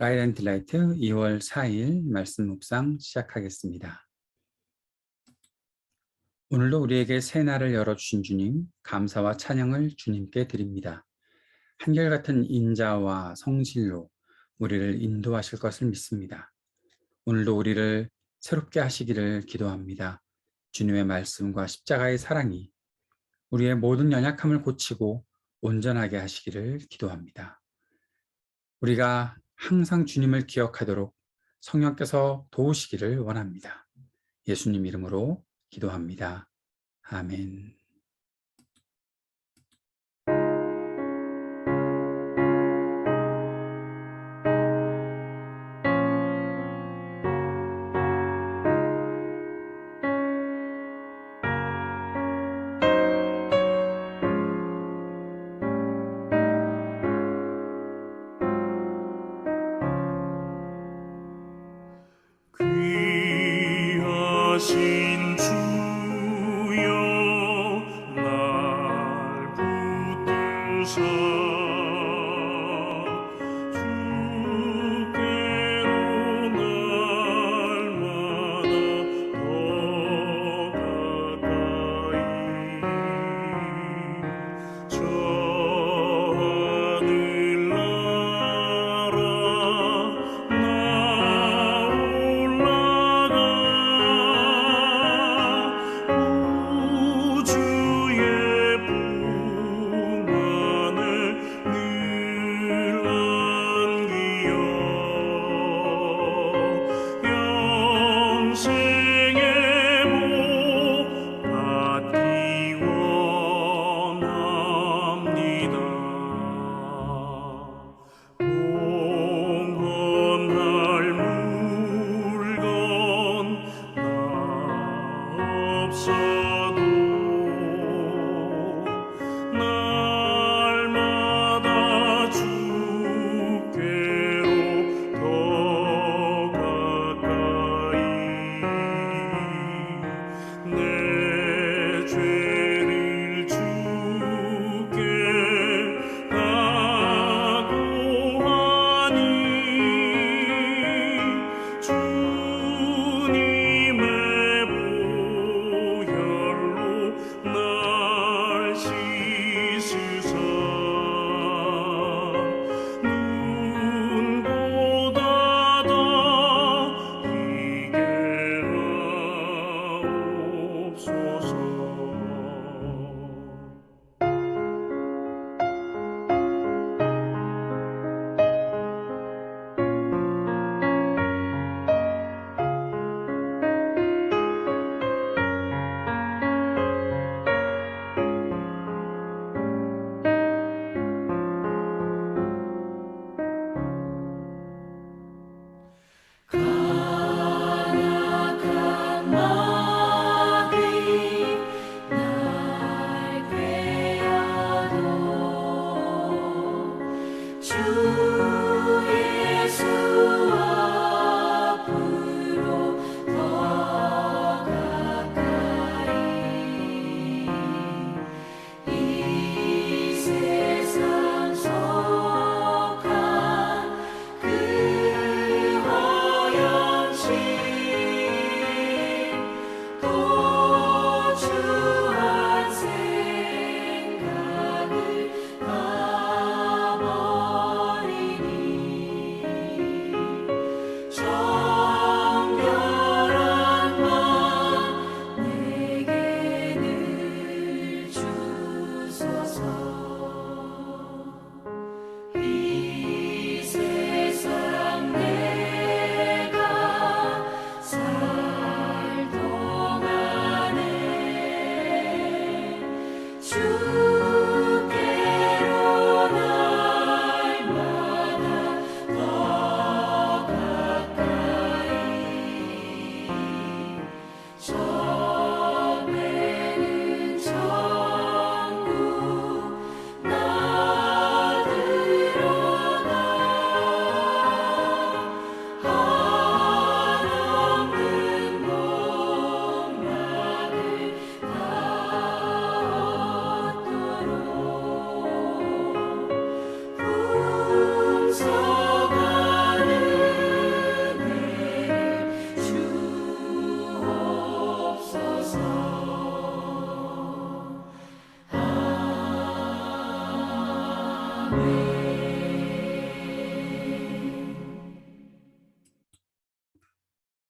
라이트 앤 딜라이트 2월 4일 말씀 묵상 시작하겠습니다. 오늘도 우리에게 새 날을 열어주신 주님, 감사와 찬양을 주님께 드립니다. 한결같은 인자와 성실로 우리를 인도하실 것을 믿습니다. 오늘도 우리를 새롭게 하시기를 기도합니다. 주님의 말씀과 십자가의 사랑이 우리의 모든 연약함을 고치고 온전하게 하시기를 기도합니다. 우리가 항상 주님을 기억하도록 성령께서 도우시기를 원합니다. 예수님 이름으로 기도합니다. 아멘. 귀하신 주여 날 붙드사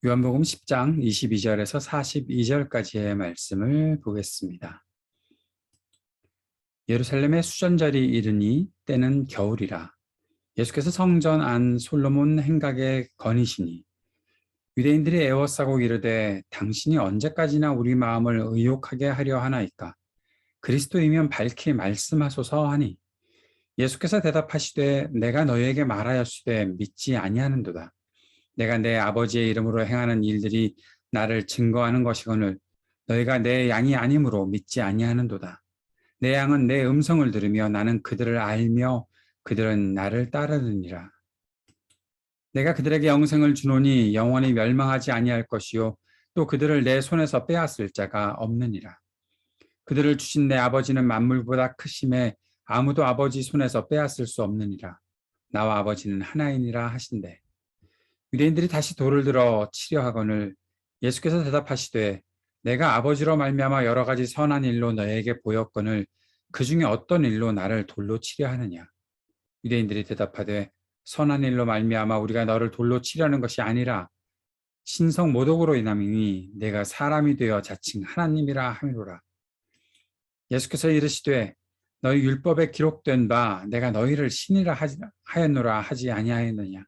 요한복음 10장 22절에서 42절까지의 말씀을 보겠습니다. 예루살렘의 수전절이 이르니 때는 겨울이라. 예수께서 성전 안 솔로몬 행각에 거니시니 유대인들이 애워싸고 이르되 당신이 언제까지나 우리 마음을 의욕하게 하려 하나이까? 그리스도이면 밝히 말씀하소서 하니 예수께서 대답하시되 내가 너희에게 말하였으되 믿지 아니하는도다. 내가 내 아버지의 이름으로 행하는 일들이 나를 증거하는 것이거늘 너희가 내 양이 아니므로 믿지 아니하는도다. 내 양은 내 음성을 들으며 나는 그들을 알며 그들은 나를 따르느니라. 내가 그들에게 영생을 주노니 영원히 멸망하지 아니할 것이요 또 그들을 내 손에서 빼앗을 자가 없느니라. 그들을 주신 내 아버지는 만물보다 크심에 아무도 아버지 손에서 빼앗을 수 없느니라. 나와 아버지는 하나이니라 하신대. 유대인들이 다시 돌을 들어 치려 하거늘 예수께서 대답하시되 내가 아버지로 말미암아 여러 가지 선한 일로 너에게 보였거늘 그 중에 어떤 일로 나를 돌로 치려 하느냐. 유대인들이 대답하되 선한 일로 말미암아 우리가 너를 돌로 치려는 것이 아니라 신성 모독으로 인함이니 내가 사람이 되어 자칭 하나님이라 함이로라. 예수께서 이르시되 너희 율법에 기록된 바 내가 너희를 신이라 하였노라 하지 아니하였느냐.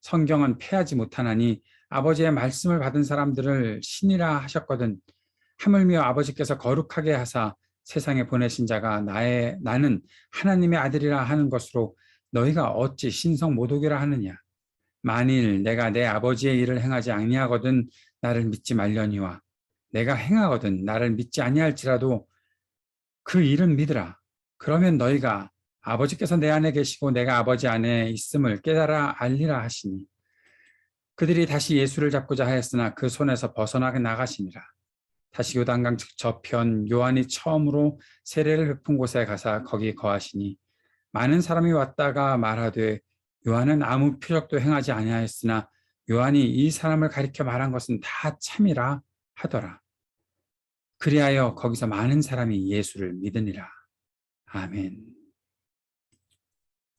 성경은 패하지 못하나니 아버지의 말씀을 받은 사람들을 신이라 하셨거든. 하물며 아버지께서 거룩하게 하사 세상에 보내신 자가 나는 하나님의 아들이라 하는 것으로 너희가 어찌 신성 모독이라 하느냐. 만일 내가 내 아버지의 일을 행하지 아니하거든 나를 믿지 말려니와 내가 행하거든 나를 믿지 아니할지라도 그 일은 믿으라. 그러면 너희가 아버지께서 내 안에 계시고 내가 아버지 안에 있음을 깨달아 알리라 하시니 그들이 다시 예수를 잡고자 하였으나 그 손에서 벗어나게 나가시니라. 다시 요단강 저편 요한이 처음으로 세례를 베푼 곳에 가사 거기 거하시니 많은 사람이 왔다가 말하되 요한은 아무 표적도 행하지 아니하였으나 요한이 이 사람을 가리켜 말한 것은 다 참이라 하더라. 그리하여 거기서 많은 사람이 예수를 믿으니라. 아멘.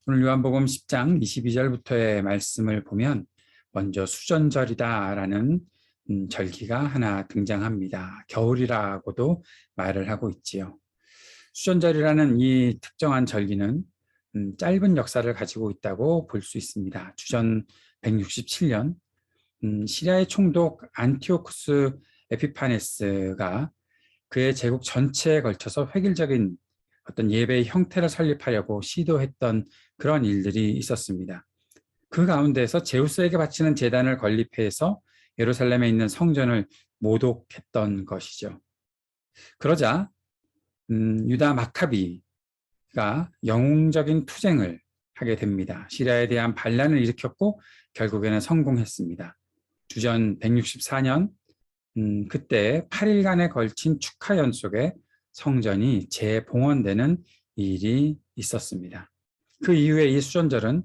오늘 요한복음 10장 22절부터의 말씀을 보면 먼저 수전절이다라는 절기가 하나 등장합니다. 겨울이라고도 말을 하고 있지요. 수전절이라는 이 특정한 절기는 짧은 역사를 가지고 있다고 볼 수 있습니다. 주전 167년 시리아의 총독 안티오쿠스 에피파네스가 그의 제국 전체에 걸쳐서 획일적인 어떤 예배의 형태를 설립하려고 시도했던 그런 일들이 있었습니다. 그 가운데서 제우스에게 바치는 제단을 건립해서 예루살렘에 있는 성전을 모독했던 것이죠. 그러자 유다 마카비가 영웅적인 투쟁을 하게 됩니다. 시리아에 대한 반란을 일으켰고 결국에는 성공했습니다. 주전 164년 그때 8일간에 걸친 축하 연속에 성전이 재봉헌되는 일이 있었습니다. 그 이후에 이 수전절은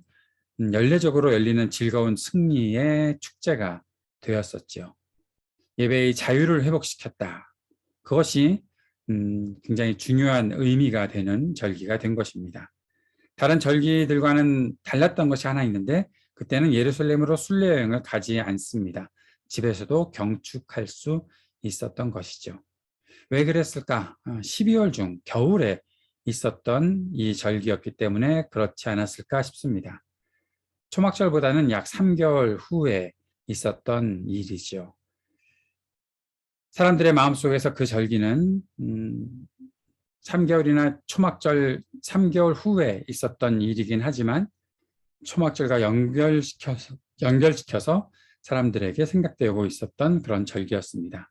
연례적으로 열리는 즐거운 승리의 축제가 되었었죠. 예배의 자유를 회복시켰다. 그것이 굉장히 중요한 의미가 되는 절기가 된 것입니다. 다른 절기들과는 달랐던 것이 하나 있는데 그때는 예루살렘으로 순례여행을 가지 않습니다. 집에서도 경축할 수 있었던 것이죠. 왜 그랬을까? 12월 중 겨울에 있었던 이 절기였기 때문에 그렇지 않았을까 싶습니다. 초막절보다는 약 3개월 후에 있었던 일이죠. 사람들의 마음속에서 그 절기는 3개월이나 초막절 3개월 후에 있었던 일이긴 하지만 초막절과 연결시켜서 사람들에게 생각되고 있었던 그런 절기였습니다.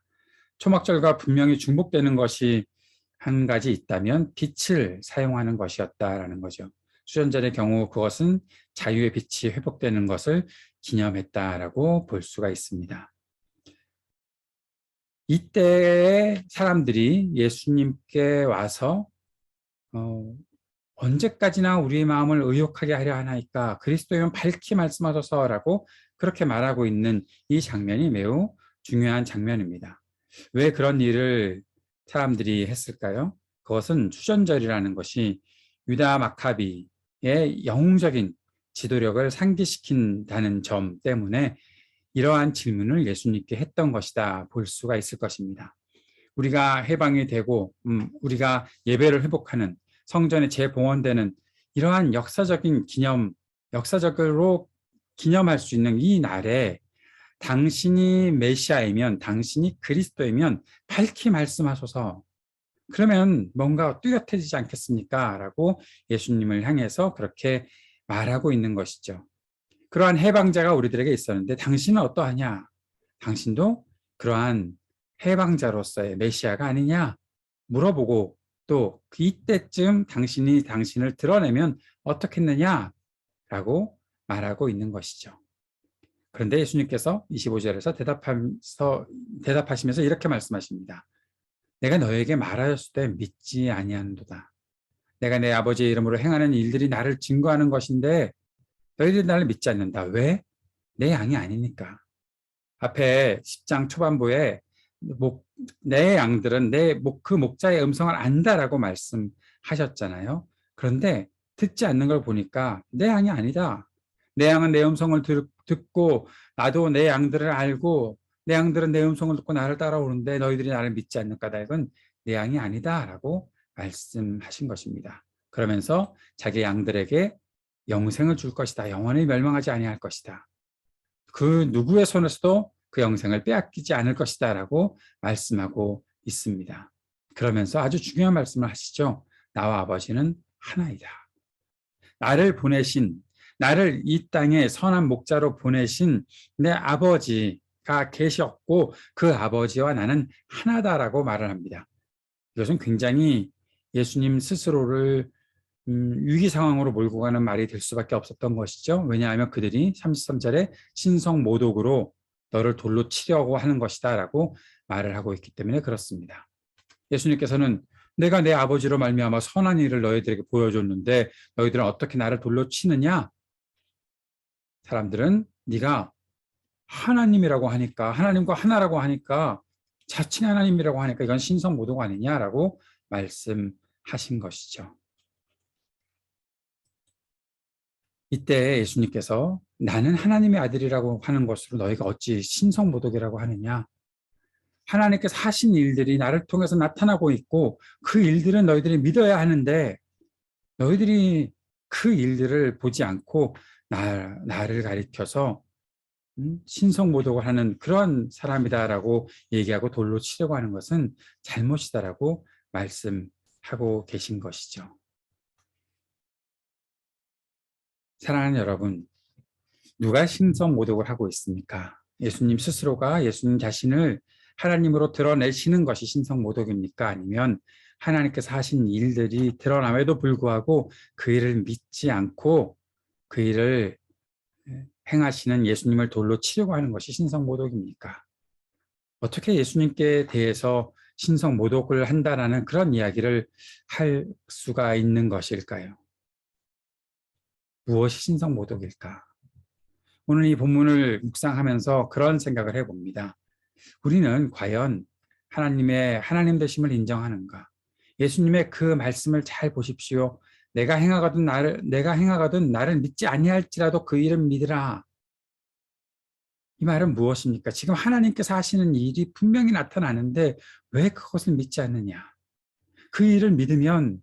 초막절과 분명히 중복되는 것이 한 가지 있다면 빛을 사용하는 것이었다라는 거죠. 수전절의 경우 그것은 자유의 빛이 회복되는 것을 기념했다라고 볼 수가 있습니다. 이때의 사람들이 예수님께 와서 언제까지나 우리의 마음을 의욕하게 하려 하나이까 그리스도이면 밝히 말씀하소서라고 그렇게 말하고 있는 이 장면이 매우 중요한 장면입니다. 왜 그런 일을 사람들이 했을까요? 그것은 수전절이라는 것이 유다 마카비의 영웅적인 지도력을 상기시킨다는 점 때문에 이러한 질문을 예수님께 했던 것이다 볼 수가 있을 것입니다. 우리가 해방이 되고 우리가 예배를 회복하는 성전의 재봉헌되는 이러한 역사적으로 기념할 수 있는 이 날에 당신이 메시아이면, 당신이 그리스도이면 밝히 말씀하소서. 그러면 뭔가 뚜렷해지지 않겠습니까? 라고 예수님을 향해서 그렇게 말하고 있는 것이죠. 그러한 해방자가 우리들에게 있었는데 당신은 어떠하냐? 당신도 그러한 해방자로서의 메시아가 아니냐? 물어보고 또 이때쯤 당신이 당신을 드러내면 어떻겠느냐? 라고 말하고 있는 것이죠. 그런데 예수님께서 25절에서 대답하시면서 이렇게 말씀하십니다. 내가 너에게 말하였을 때 믿지 아니하는도다. 내가 내 아버지의 이름으로 행하는 일들이 나를 증거하는 것인데 너희들이 나를 믿지 않는다. 왜? 내 양이 아니니까. 앞에 10장 초반부에 내 양들은 그 목자의 음성을 안다라고 말씀하셨잖아요. 그런데 듣지 않는 걸 보니까 내 양이 아니다. 내 양은 내 음성을 듣고 나도 내 양들을 알고 내 양들은 내 음성을 듣고 나를 따라오는데 너희들이 나를 믿지 않는 까닭은 내 양이 아니다라고 말씀하신 것입니다. 그러면서 자기 양들에게 영생을 줄 것이다. 영원히 멸망하지 아니할 것이다. 그 누구의 손에서도 그 영생을 빼앗기지 않을 것이다 라고 말씀하고 있습니다. 그러면서 아주 중요한 말씀을 하시죠. 나와 아버지는 하나이다. 나를 이 땅에 선한 목자로 보내신 내 아버지가 계셨고 그 아버지와 나는 하나다라고 말을 합니다. 이것은 굉장히 예수님 스스로를 위기 상황으로 몰고 가는 말이 될 수밖에 없었던 것이죠. 왜냐하면 그들이 33절에 신성모독으로 너를 돌로 치려고 하는 것이다 라고 말을 하고 있기 때문에 그렇습니다. 예수님께서는 내가 내 아버지로 말미암아 선한 일을 너희들에게 보여줬는데 너희들은 어떻게 나를 돌로 치느냐? 사람들은 네가 하나님이라고 하니까 하나님과 하나라고 하니까 자칭 하나님이라고 하니까 이건 신성모독 아니냐라고 말씀하신 것이죠. 이때 예수님께서 나는 하나님의 아들이라고 하는 것으로 너희가 어찌 신성모독이라고 하느냐? 하나님께서 하신 일들이 나를 통해서 나타나고 있고 그 일들은 너희들이 믿어야 하는데 너희들이 그 일들을 보지 않고 나를 가리켜서 신성모독을 하는 그런 사람이다라고 얘기하고 돌로 치려고 하는 것은 잘못이다라고 말씀하고 계신 것이죠. 사랑하는 여러분, 누가 신성모독을 하고 있습니까? 예수님 스스로가 예수님 자신을 하나님으로 드러내시는 것이 신성모독입니까? 아니면 하나님께서 하신 일들이 드러남에도 불구하고 그 일을 믿지 않고 그 일을 행하시는 예수님을 돌로 치려고 하는 것이 신성모독입니까? 어떻게 예수님께 대해서 신성모독을 한다라는 그런 이야기를 할 수가 있는 것일까요? 무엇이 신성모독일까? 오늘 이 본문을 묵상하면서 그런 생각을 해봅니다. 우리는 과연 하나님의 하나님 되심을 인정하는가? 예수님의 그 말씀을 잘 보십시오. 내가 행하거든 나를 믿지 아니할지라도 그 일은 믿으라. 이 말은 무엇입니까? 지금 하나님께서 하시는 일이 분명히 나타나는데 왜 그것을 믿지 않느냐? 그 일을 믿으면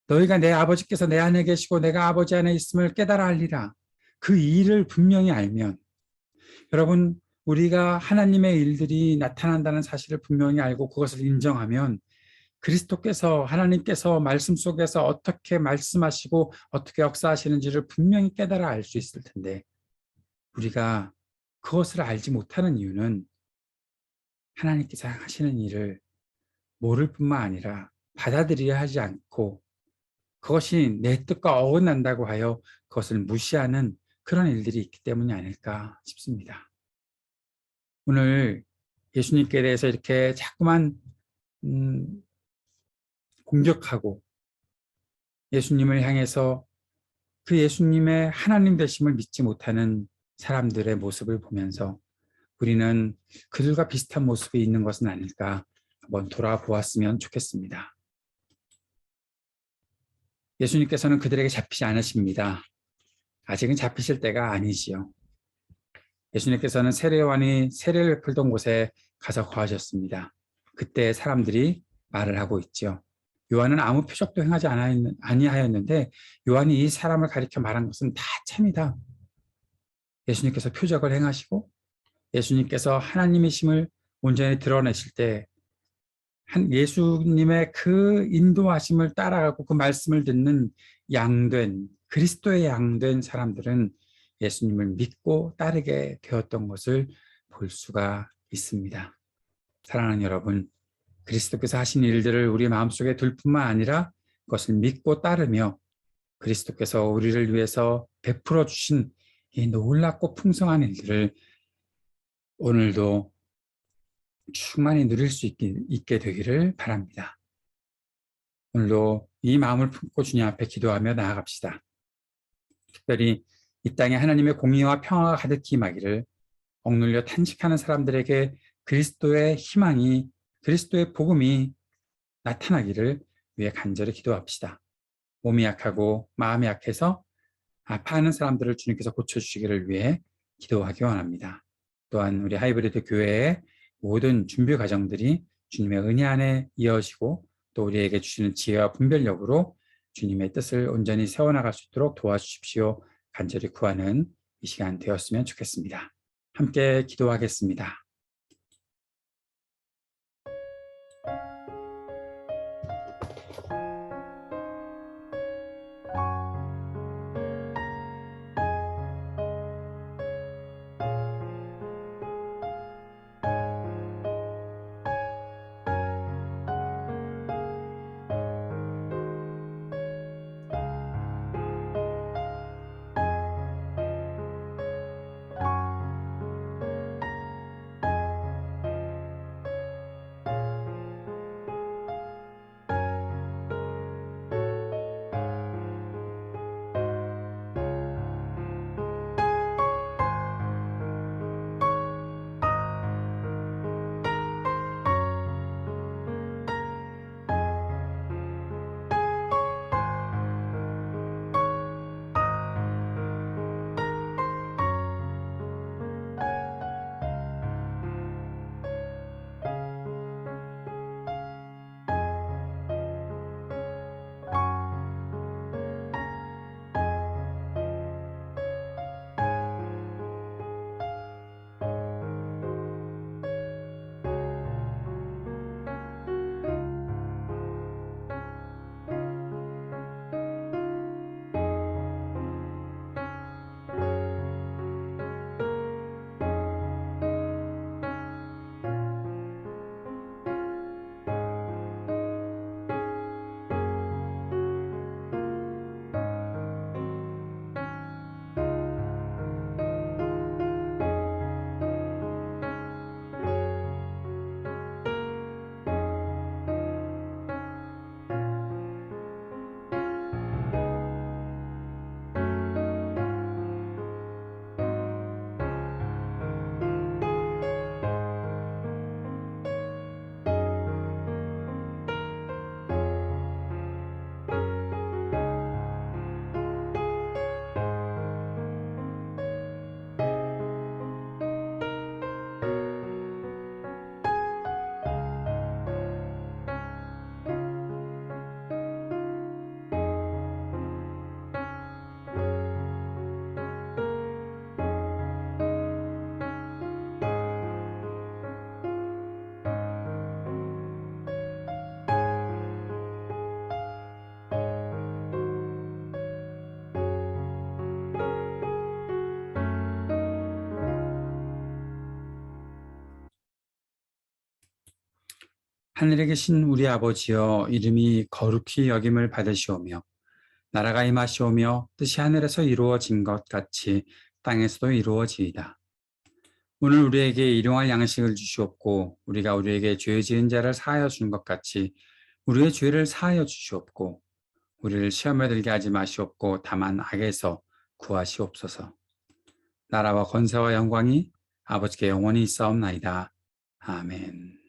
너희가 내 아버지께서 내 안에 계시고 내가 아버지 안에 있음을 깨달아 알리라. 그 일을 분명히 알면 여러분 우리가 하나님의 일들이 나타난다는 사실을 분명히 알고 그것을 인정하면 그리스도께서 하나님께서 말씀 속에서 어떻게 말씀하시고 어떻게 역사하시는지를 분명히 깨달아 알 수 있을 텐데 우리가 그것을 알지 못하는 이유는 하나님께서 하시는 일을 모를 뿐만 아니라 받아들여야 하지 않고 그것이 내 뜻과 어긋난다고 하여 그것을 무시하는 그런 일들이 있기 때문이 아닐까 싶습니다. 오늘 예수님께 대해서 이렇게 자꾸만 공격하고 예수님을 향해서 그 예수님의 하나님 되심을 믿지 못하는 사람들의 모습을 보면서 우리는 그들과 비슷한 모습이 있는 것은 아닐까 한번 돌아보았으면 좋겠습니다. 예수님께서는 그들에게 잡히지 않으십니다. 아직은 잡히실 때가 아니지요. 예수님께서는 세례요한이 세례를 베풀던 곳에 가서 거하셨습니다. 그때 사람들이 말을 하고 있죠. 요한은 아무 표적도 행하지 아니하였는데 요한이 이 사람을 가리켜 말한 것은 다 참이다. 예수님께서 표적을 행하시고 예수님께서 하나님의 심을 온전히 드러내실 때 예수님의 그 인도하심을 따라가고 그 말씀을 듣는 양된 그리스도의 양된 사람들은 예수님을 믿고 따르게 되었던 것을 볼 수가 있습니다. 사랑하는 여러분, 그리스도께서 하신 일들을 우리 마음속에 둘 뿐만 아니라 그것을 믿고 따르며 그리스도께서 우리를 위해서 베풀어 주신 이 놀랍고 풍성한 일들을 오늘도 충만히 누릴 수 있게 되기를 바랍니다. 오늘도 이 마음을 품고 주님 앞에 기도하며 나아갑시다. 특별히 이 땅에 하나님의 공의와 평화가 가득히 임하기를 억눌려 탄식하는 사람들에게 그리스도의 희망이 그리스도의 복음이 나타나기를 위해 간절히 기도합시다. 몸이 약하고 마음이 약해서 아파하는 사람들을 주님께서 고쳐주시기를 위해 기도하기 원합니다. 또한 우리 하이브리드 교회의 모든 준비 과정들이 주님의 은혜 안에 이어지고 또 우리에게 주시는 지혜와 분별력으로 주님의 뜻을 온전히 세워나갈 수 있도록 도와주십시오. 간절히 구하는 이 시간 되었으면 좋겠습니다. 함께 기도하겠습니다. 하늘에 계신 우리 아버지여, 이름이 거룩히 여김을 받으시오며 나라가 임하시오며 뜻이 하늘에서 이루어진 것 같이 땅에서도 이루어지이다. 오늘 우리에게 일용할 양식을 주시옵고 우리가 우리에게 죄 지은 자를 사하여 준 것 같이 우리의 죄를 사하여 주시옵고 우리를 시험에 들게 하지 마시옵고 다만 악에서 구하시옵소서. 나라와 권세와 영광이 아버지께 영원히 있사옵나이다. 아멘.